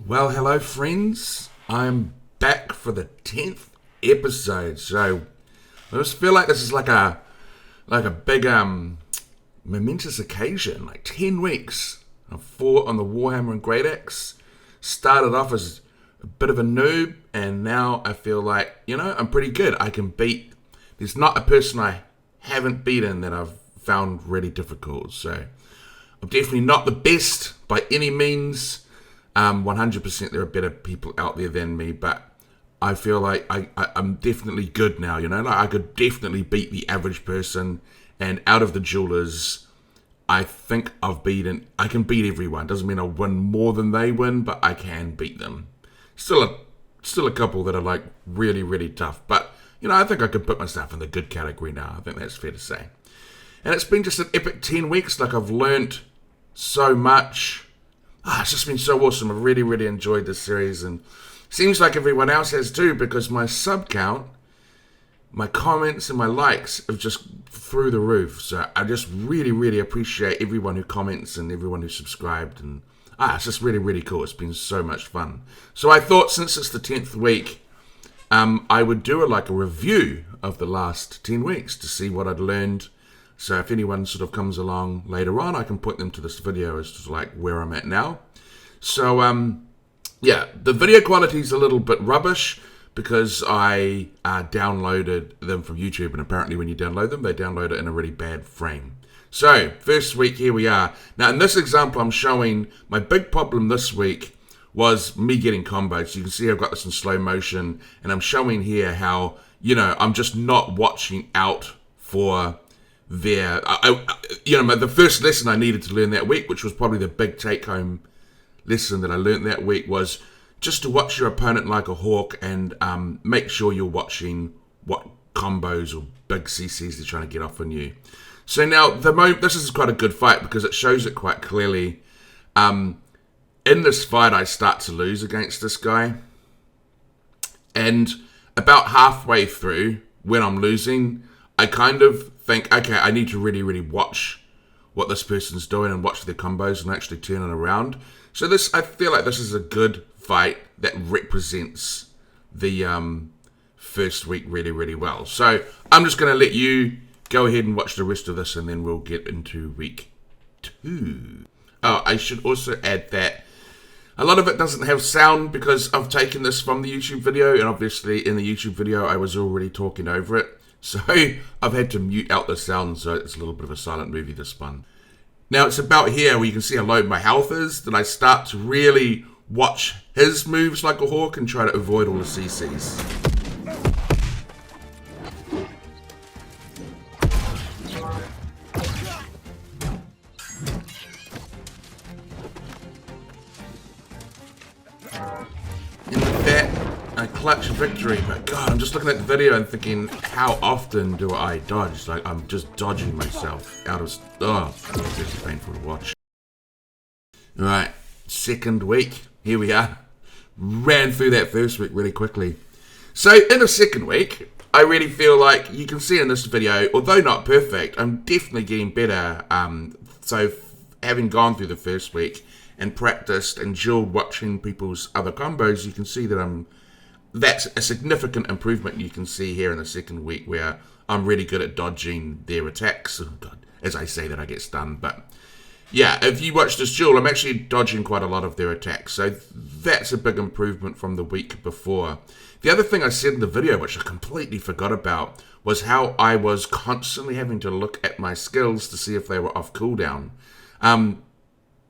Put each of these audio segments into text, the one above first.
Well, hello friends. I'm back for the 10th episode. So I just feel like this is like a big momentous occasion. Like 10 weeks. I fought on the Warhammer and Great Axe. Started off as a bit of a noob, and now I feel like, I'm pretty good. I can beat. There's not a person I haven't beaten that I've found really difficult. So I'm definitely not the best by any means. 100% there are better people out there than me, but I feel like I'm definitely good now, like I could definitely beat the average person, and out of the duelers, I think I can beat everyone. Doesn't mean I'll win more than they win, but I can beat them. Still a couple that are like really, really tough, but I think I could put myself in the good category now. I think that's fair to say. And it's been just an epic 10 weeks. Like, I've learned so much. It's just been so awesome. I've really, really enjoyed this series, and seems like everyone else has too, because my sub count, my comments, and my likes have just through the roof. So I just really, really appreciate everyone who comments and everyone who subscribed, and it's just really, really cool. It's been so much fun. So I thought, since it's the 10th week, I would do a review of the last 10 weeks to see what I'd learned. So if anyone sort of comes along later on, I can point them to this video as to like where I'm at now. So the video quality is a little bit rubbish because I downloaded them from YouTube, and apparently when you download them, they download it in a really bad frame. So first week, here we are. Now in this example, I'm showing my big problem this week was me getting combos. So you can see I've got this in slow motion, and I'm showing here how I'm just not watching out for the first lesson I needed to learn that week, which was probably the big take-home lesson that I learned that week, was just to watch your opponent like a hawk, and make sure you're watching what combos or big CCs they're trying to get off on you. So now, this is quite a good fight because it shows it quite clearly. In this fight, I start to lose against this guy, and about halfway through, when I'm losing, I kind of think, okay, I need to really, really watch what this person's doing and watch their combos and actually turn it around. So I feel like this is a good fight that represents the first week really, really well. So I'm just going to let you go ahead and watch the rest of this, and then we'll get into week 2. Oh, I should also add that a lot of it doesn't have sound because I've taken this from the YouTube video, and obviously in the YouTube video I was already talking over it. So I've had to mute out the sound, so it's a little bit of a silent movie, this one. Now it's about here where you can see how low my health is, that I start to really watch his moves like a hawk and try to avoid all the CCs. And with that, I clutch victory. But God, I'm just looking at the video and thinking, how often do I dodge? Like, I'm just dodging myself out of... it's painful to watch. Alright, second week. Here we are. Ran through that first week really quickly. So, in the second week, I really feel like, you can see in this video, although not perfect, I'm definitely getting better. So, having gone through the first week and practiced and dueled watching people's other combos, you can see that that's a significant improvement you can see here in the second week, where I'm really good at dodging their attacks. Oh God, as I say that, I get stunned. But yeah, if you watch this duel, I'm actually dodging quite a lot of their attacks. So that's a big improvement from the week before. The other thing I said in the video, which I completely forgot about, was how I was constantly having to look at my skills to see if they were off cooldown.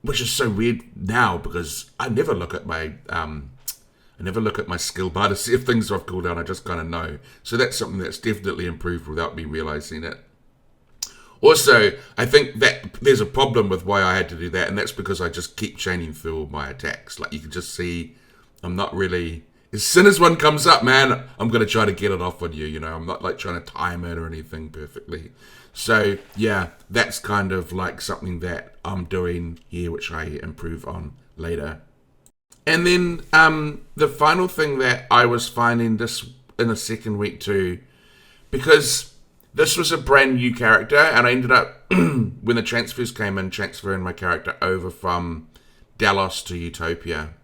Which is so weird now, because I never look at my skill bar to see if things are off cooldown. I just kind of know. So that's something that's definitely improved without me realizing it. Also, I think that there's a problem with why I had to do that, and that's because I just keep chaining through all my attacks. Like, you can just see, I'm not really... As soon as one comes up, man, I'm going to try to get it off on you, I'm not like trying to time it or anything perfectly. So, yeah, that's kind of like something that I'm doing here, which I improve on later. And then the final thing that I was finding this in the second week too, because this was a brand new character, and I ended up, when the transfers came in, transferring my character over from Delos to Utopia.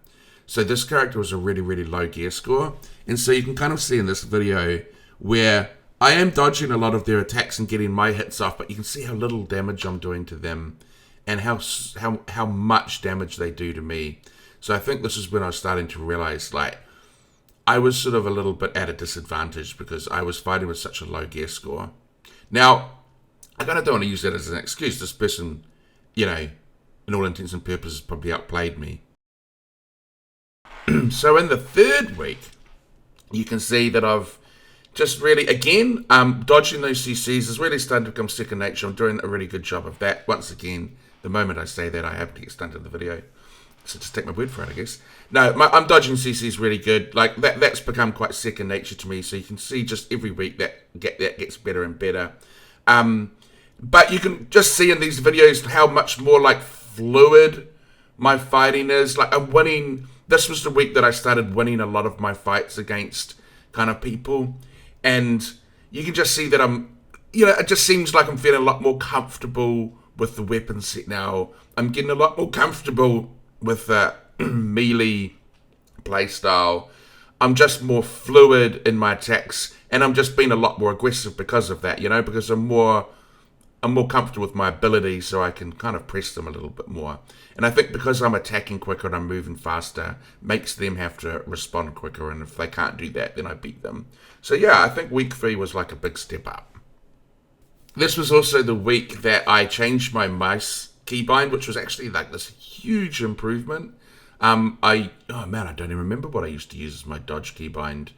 So this character was a really, really low gear score. And so you can kind of see in this video where I am dodging a lot of their attacks and getting my hits off, but you can see how little damage I'm doing to them and how much damage they do to me. So I think this is when I was starting to realize, like, I was sort of a little bit at a disadvantage because I was fighting with such a low gear score. Now, I kind of don't want to use that as an excuse. This person, you know, in all intents and purposes, probably outplayed me. So in the third week, you can see that I've just really, again, dodging those CCs is really starting to become second nature. I'm doing a really good job of that. Once again, the moment I say that, I have to get stunned in the video. So just take my word for it, I guess. No, I'm dodging CCs really good. Like, that's become quite second nature to me. So you can see just every week that gets better and better. But you can just see in these videos how much more, like, fluid my fighting is. Like, I'm winning. This was the week that I started winning a lot of my fights against kind of people. And you can just see that I'm, you know, it just seems like I'm feeling a lot more comfortable with the weapon set now. I'm getting a lot more comfortable with the melee playstyle. I'm just more fluid in my attacks, and I'm just being a lot more aggressive because of that, you know, because I'm more comfortable with my ability, so I can kind of press them a little bit more. And I think because I'm attacking quicker and I'm moving faster, makes them have to respond quicker, and if they can't do that, then I beat them. So yeah, I think week 3 was like a big step up. This was also the week that I changed my mice keybind, which was actually like this huge improvement. Oh man, I don't even remember what I used to use as my dodge keybind,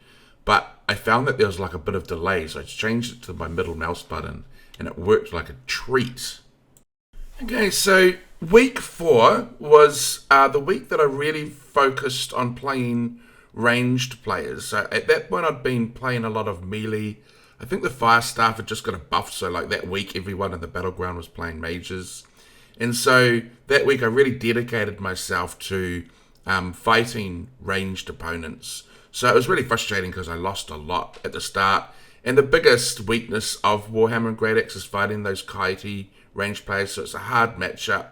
but I found that there was like a bit of delay, so I changed it to my middle mouse button, and it worked like a treat. Okay, so week 4 was the week that I really focused on playing ranged players. So at that point, I'd been playing a lot of melee. I think the fire staff had just got a buff, so like that week, everyone in the battleground was playing mages. And so that week, I really dedicated myself to fighting ranged opponents. So it was really frustrating because I lost a lot at the start. And the biggest weakness of Warhammer and Great Axe is fighting those kitey ranged players, so it's a hard matchup.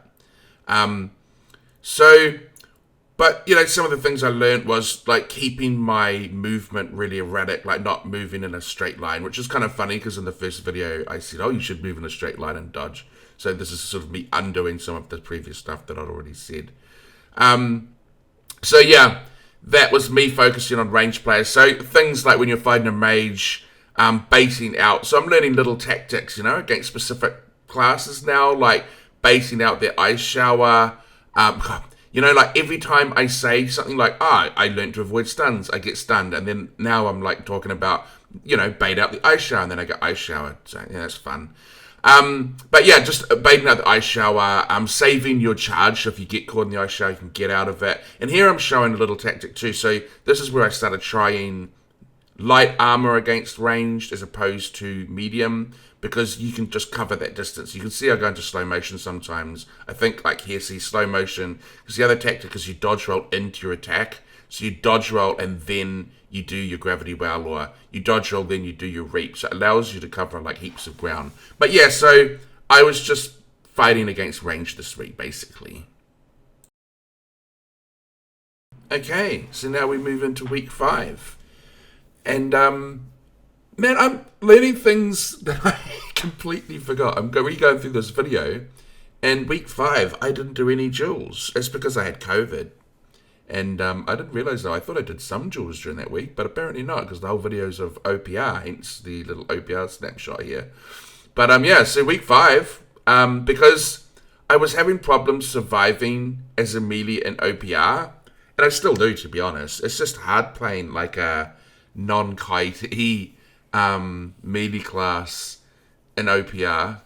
But, you know, some of the things I learned was, like, keeping my movement really erratic, like not moving in a straight line, which is kind of funny because in the first video I said, oh, you should move in a straight line and dodge. So this is sort of me undoing some of the previous stuff that I'd already said. So yeah, that was me focusing on ranged players. So things like when you're fighting a mage, baiting out. So I'm learning little tactics, you know, against specific classes now, like baiting out their ice shower. You know, like every time I say something like, I learned to avoid stuns, I get stunned. And then now I'm like talking about, you know, bait out the ice shower, and then I get ice showered. So yeah, that's fun. But yeah, just baiting out the ice shower, saving your charge. So if you get caught in the ice shower, you can get out of it. And here I'm showing a little tactic too. So this is where I started trying light armor against ranged as opposed to medium, because you can just cover that distance. You can see I go into slow motion sometimes. I think like here, see slow motion, because the other tactic is you dodge roll into your attack. So you dodge roll and then you do your gravity well, or you dodge roll, then you do your reap. So it allows you to cover like heaps of ground. But yeah, so I was just fighting against range this week, basically. Okay, so now we move into week 5. And, man, I'm learning things that I completely forgot. I'm re-going through this video, and week 5, I didn't do any duels. It's because I had COVID. And I didn't realize, though, I thought I did some duels during that week, but apparently not, because the whole video's of OPR, hence the little OPR snapshot here. But, yeah, so week 5, because I was having problems surviving as a melee in OPR, and I still do, to be honest. It's just hard playing like a non-kitey melee class in OPR,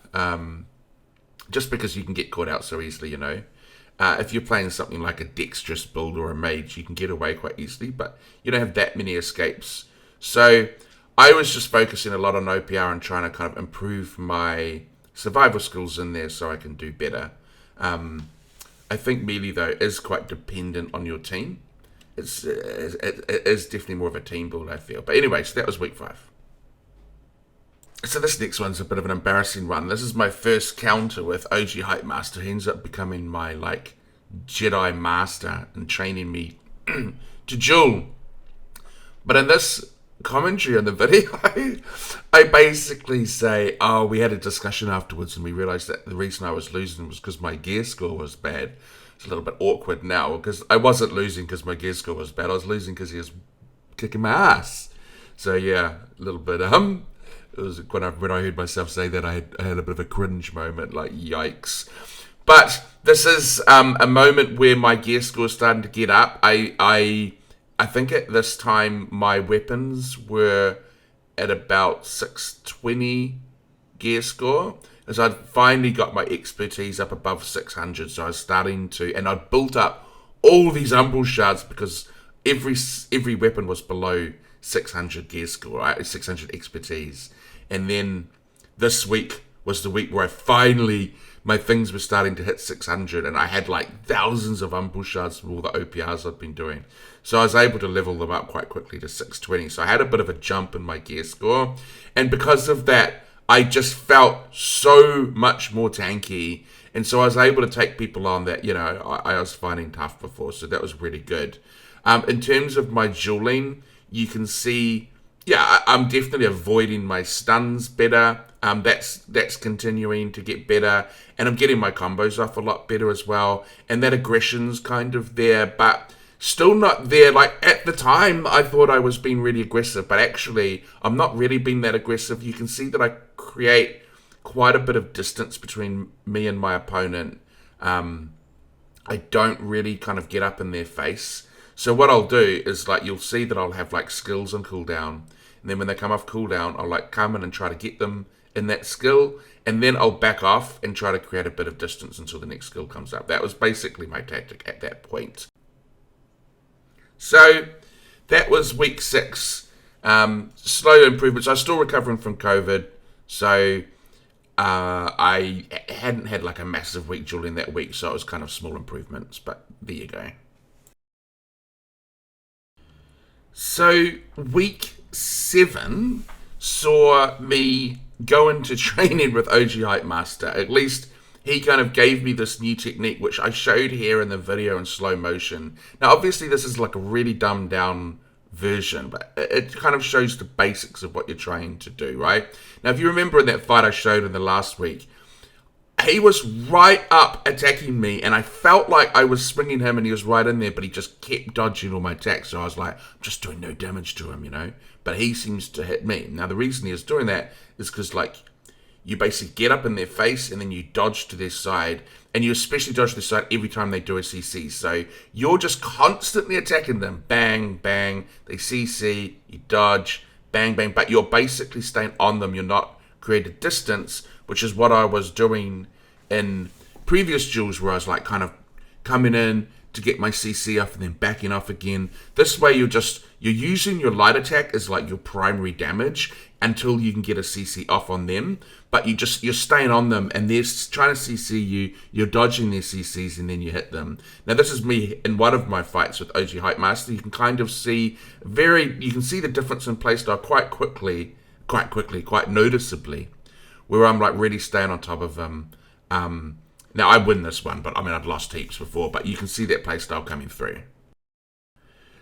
just because you can get caught out so easily, you know. If you're playing something like a dexterous build or a mage, you can get away quite easily, but you don't have that many escapes. So I was just focusing a lot on OPR and trying to kind of improve my survival skills in there so I can do better. I think melee, though, is quite dependent on your team. It is definitely more of a team build, I feel. But anyway, so that was week 5. So this next one's a bit of an embarrassing one. This is my first counter with OG Hype Master. He ends up becoming my, like, Jedi Master and training me to duel. But in this commentary on the video, I basically say, oh, we had a discussion afterwards and we realized that the reason I was losing was because my gear score was bad. It's a little bit awkward now because I wasn't losing because my gear score was bad. I was losing because he was kicking my ass. So yeah, a little bit, it was when I heard myself say that, I had a bit of a cringe moment, like yikes. But this is a moment where my gear score is starting to get up. I think at this time my weapons were at about 620 gear score, as I'd finally got my expertise up above 600. So I was starting to, and I'd built up all these umbral shards because every weapon was below 600 gear score, right? 600 expertise. And then this week was the week where I finally, my things were starting to hit 600, and I had like thousands of umbral shards from all the OPRs I'd been doing. So I was able to level them up quite quickly to 620. So I had a bit of a jump in my gear score. And because of that, I just felt so much more tanky. And so I was able to take people on that, I was finding tough before. So that was really good. In terms of my dueling, you can see, I'm definitely avoiding my stuns better. That's continuing to get better. And I'm getting my combos off a lot better as well. And that aggression's kind of there, but still not there. Like, at the time, I thought I was being really aggressive, but actually, I'm not really being that aggressive. You can see that I create quite a bit of distance between me and my opponent. I don't really kind of get up in their face. So what I'll do is, like, you'll see that I'll have, like, skills on cooldown. And then when they come off cooldown, I'll, like, come in and try to get them in that skill. And then I'll back off and try to create a bit of distance until the next skill comes up. That was basically my tactic at that point. So that was week 6. Slow improvements. I was still recovering from COVID. So I hadn't had, like, a massive week during that week. So it was kind of small improvements. But there you go. So week 7 saw me go into training with OG Hype Master. At least he kind of gave me this new technique, which I showed here in the video in slow motion. Now, obviously, this is like a really dumbed down version, but it kind of shows the basics of what you're trying to do, right? Now, if you remember in that fight I showed in the last week, he was right up attacking me, and I felt like I was swinging him, and he was right in there, but he just kept dodging all my attacks. So I was like, I'm just doing no damage to him, But he seems to hit me. Now, the reason he is doing that is because, like, you basically get up in their face, and then you dodge to their side, and you especially dodge to their side every time they do a CC. So you're just constantly attacking them. Bang, bang. They CC, you dodge, bang, bang. But you're basically staying on them. You're not creating distance, which is what I was doing in previous duels where I was like kind of coming in to get my CC off and then backing off again. This way you're using your light attack as like your primary damage until you can get a CC off on them, but you're staying on them and they're trying to CC you, you're dodging their CCs and then you hit them. Now this is me in one of my fights with OG Hype Master. You can kind of see you can see the difference in playstyle quite noticeably, where I'm like really staying on top of them. Now I win this one, but I mean I'd lost heaps before, but you can see that playstyle coming through.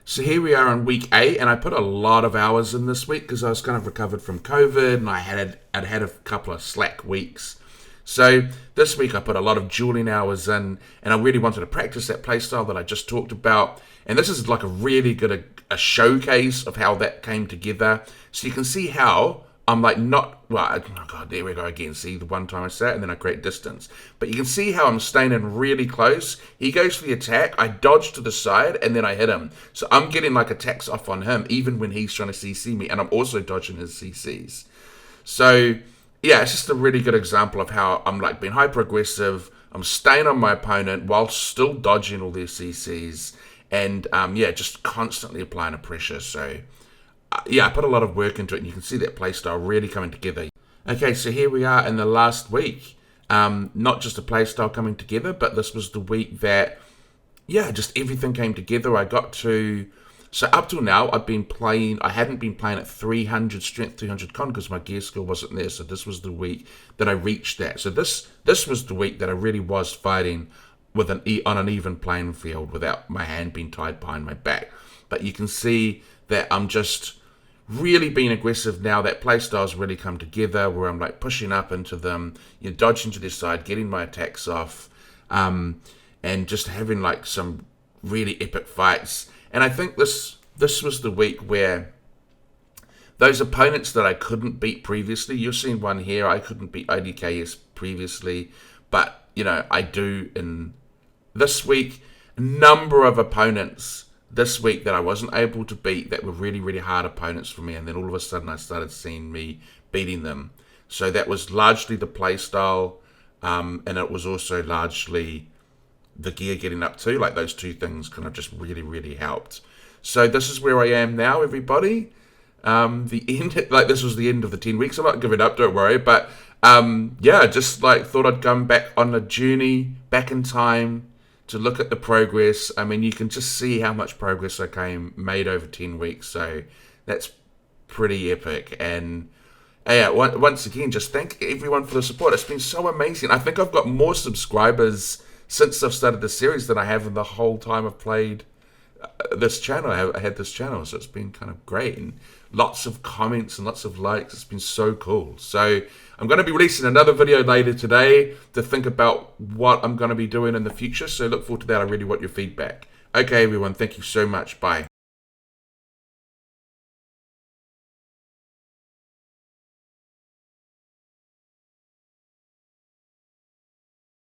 So here we are on week 8, and I put a lot of hours in this week because I was kind of recovered from COVID, and I'd had a couple of slack weeks. So this week I put a lot of dueling hours in, and I really wanted to practice that playstyle that I just talked about. And this is like a really good a showcase of how that came together. So you can see how I'm like oh god, there we go again. See, the one time I sat and then I create distance. But you can see how I'm staying in really close. He goes for the attack, I dodge to the side, and then I hit him. So I'm getting like attacks off on him, even when he's trying to CC me, and I'm also dodging his CCs. So yeah, it's just a really good example of how I'm like being hyper aggressive. I'm staying on my opponent while still dodging all their CCs, and just constantly applying a pressure. So I put a lot of work into it, and you can see that playstyle really coming together. Okay, so here we are in the last week. Not just a playstyle coming together, but this was the week that, just everything came together. So up till now, I hadn't been playing at 300 strength, 300 con, because my gear skill wasn't there. So this was the week that I reached that. So this was the week that I really was fighting with on an even playing field without my hand being tied behind my back. But you can see that I'm just really being aggressive now. That playstyle's really come together where I'm like pushing up into them, dodging to their side, getting my attacks off, and just having like some really epic fights. And I think this was the week where those opponents that I couldn't beat previously, you're seeing one here, I couldn't beat IDKS previously, but, I do in this week, a number of opponents this week that I wasn't able to beat that were really, really hard opponents for me, and then all of a sudden I started seeing me beating them. So that was largely the playstyle, and it was also largely the gear getting up to, like those two things kind of just really, really helped. So this is where I am now, everybody. The end, like this was the end of the 10 weeks. I'm not giving up, don't worry. But just like thought I'd come back on a journey back in time to look at the progress. I mean, you can just see how much progress I made over 10 weeks. So that's pretty epic. And once again, just thank everyone for the support. It's been so amazing. I think I've got more subscribers since I've started the series than I have in the whole time I've played this channel. I had this channel, so it's been kind of great, and lots of comments and lots of likes. It's been so cool. So I'm going to be releasing another video later today to think about what I'm going to be doing in the future, so look forward to that. I really want your feedback. Okay, everyone, thank you so much. Bye.